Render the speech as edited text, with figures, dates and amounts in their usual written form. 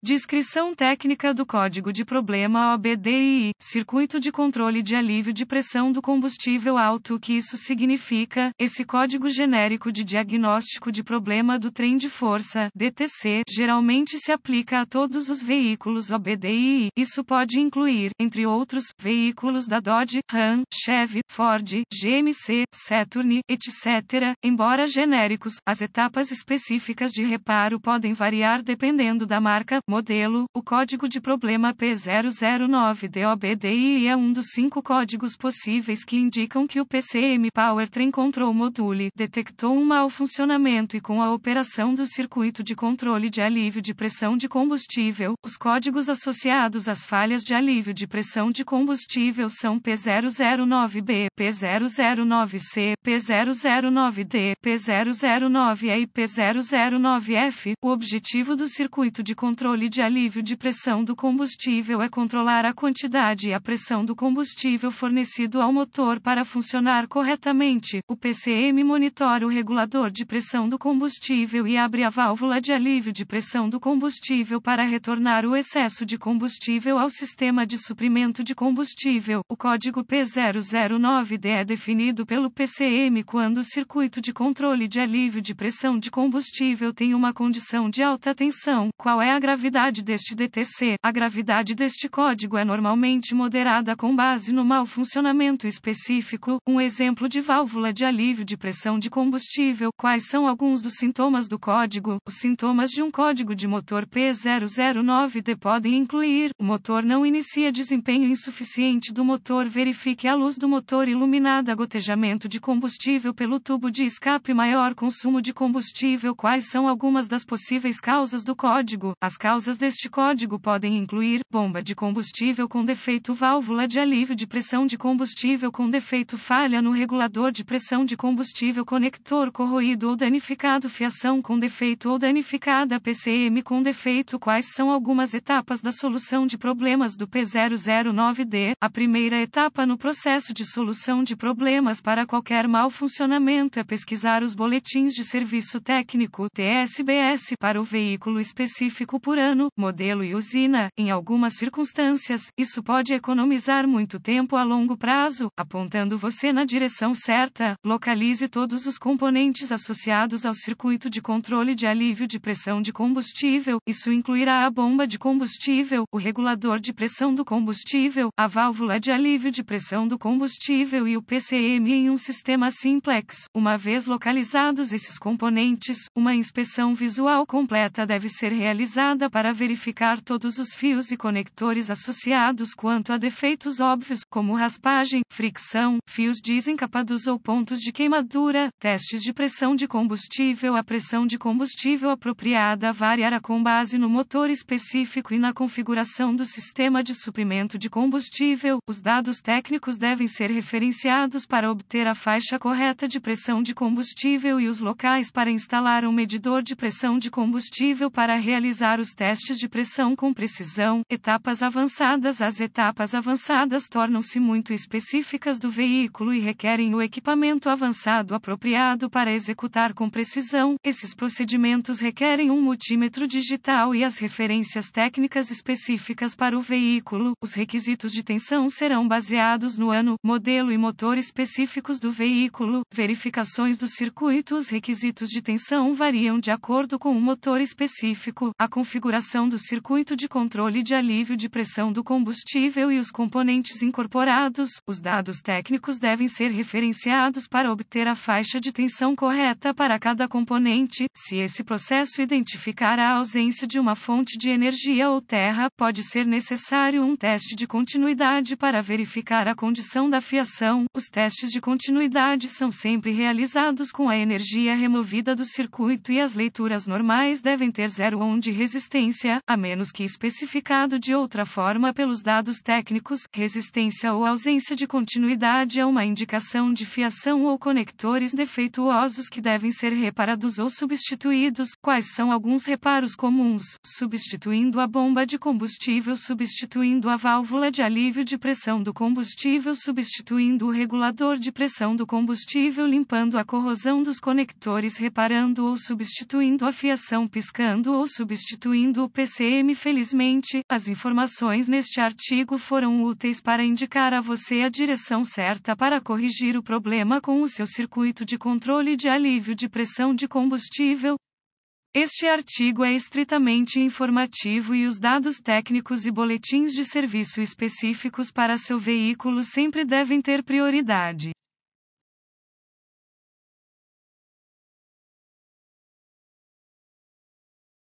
Descrição técnica do código de problema OBDI, circuito de controle de alívio de pressão do combustível alto. O que isso significa? Esse código genérico de diagnóstico de problema do trem de força, DTC, geralmente se aplica a todos os veículos OBDI. Isso pode incluir, entre outros, veículos da Dodge, Ram, Chevy, Ford, GMC, Saturn, etc. Embora genéricos, as etapas específicas de reparo podem variar dependendo da marca, modelo. O código de problema P009DOBDI é um dos 5 códigos possíveis que indicam que o PCM Powertrain Control Module detectou um mau funcionamento e com a operação do circuito de controle de alívio de pressão de combustível. Os códigos associados às falhas de alívio de pressão de combustível são P009B, P009C, P009D, P009E e P009F. O objetivo do circuito de controle de alívio de pressão do combustível é controlar a quantidade e a pressão do combustível fornecido ao motor para funcionar corretamente. O PCM monitora o regulador de pressão do combustível e abre a válvula de alívio de pressão do combustível para retornar o excesso de combustível ao sistema de suprimento de combustível. O código P009D é definido pelo PCM quando o circuito de controle de alívio de pressão de combustível tem uma condição de alta tensão. Qual é a gravidade deste DTC? A gravidade deste código é normalmente moderada com base no mau funcionamento específico. Um exemplo de válvula de alívio de pressão de combustível. Quais são alguns dos sintomas do código? Os sintomas de um código de motor P009D podem incluir: o motor não inicia, desempenho insuficiente do motor, verifique a luz do motor iluminada, gotejamento de combustível pelo tubo de escape, maior consumo de combustível. Quais são algumas das possíveis causas do código? As causas deste código podem incluir: bomba de combustível com defeito, válvula de alívio de pressão de combustível com defeito, falha no regulador de pressão de combustível, conector corroído ou danificado, fiação com defeito ou danificada, PCM com defeito. Quais são algumas etapas da solução de problemas do P009D? A primeira etapa no processo de solução de problemas para qualquer mau funcionamento é pesquisar os boletins de serviço técnico, TSBS, para o veículo específico por ano, modelo e usina. Em algumas circunstâncias, isso pode economizar muito tempo a longo prazo, apontando você na direção certa. Localize todos os componentes associados ao circuito de controle de alívio de pressão de combustível. Isso incluirá a bomba de combustível, o regulador de pressão do combustível, a válvula de alívio de pressão do combustível e o PCM em um sistema simplex. Uma vez localizados esses componentes, uma inspeção visual completa deve ser realizada para verificar todos os fios e conectores associados quanto a defeitos óbvios, como raspagem, fricção, fios desencapados ou pontos de queimadura. Testes de pressão de combustível. A pressão de combustível apropriada variará com base no motor específico e na configuração do sistema de suprimento de combustível. Os dados técnicos devem ser referenciados para obter a faixa correta de pressão de combustível e os locais para instalar um medidor de pressão de combustível para realizar os testes de pressão com precisão. Etapas avançadas. As etapas avançadas tornam-se muito específicas do veículo e requerem o equipamento avançado apropriado para executar com precisão. Esses procedimentos requerem um multímetro digital e as referências técnicas específicas para o veículo. Os requisitos de tensão serão baseados no ano, modelo e motor específicos do veículo. Verificações do circuito. Os requisitos de tensão variam de acordo com o motor específico, a configuração do circuito de controle de alívio de pressão do combustível e os componentes incorporados. Os dados técnicos devem ser referenciados para obter a faixa de tensão correta para cada componente. Se esse processo identificar a ausência de uma fonte de energia ou terra, pode ser necessário um teste de continuidade para verificar a condição da fiação. Os testes de continuidade são sempre realizados com a energia removida do circuito e as leituras normais devem ter 0 ohm de resistência, a menos que especificado de outra forma pelos dados técnicos. Resistência ou ausência de continuidade é uma indicação de fiação ou conectores defeituosos que devem ser reparados ou substituídos. Quais são alguns reparos comuns? Substituindo a bomba de combustível, substituindo a válvula de alívio de pressão do combustível, substituindo o regulador de pressão do combustível, limpando a corrosão dos conectores, reparando ou substituindo a fiação, piscando ou substituindo corrigindo o PCM. Felizmente, as informações neste artigo foram úteis para indicar a você a direção certa para corrigir o problema com o seu circuito de controle de alívio de pressão de combustível. Este artigo é estritamente informativo e os dados técnicos e boletins de serviço específicos para seu veículo sempre devem ter prioridade.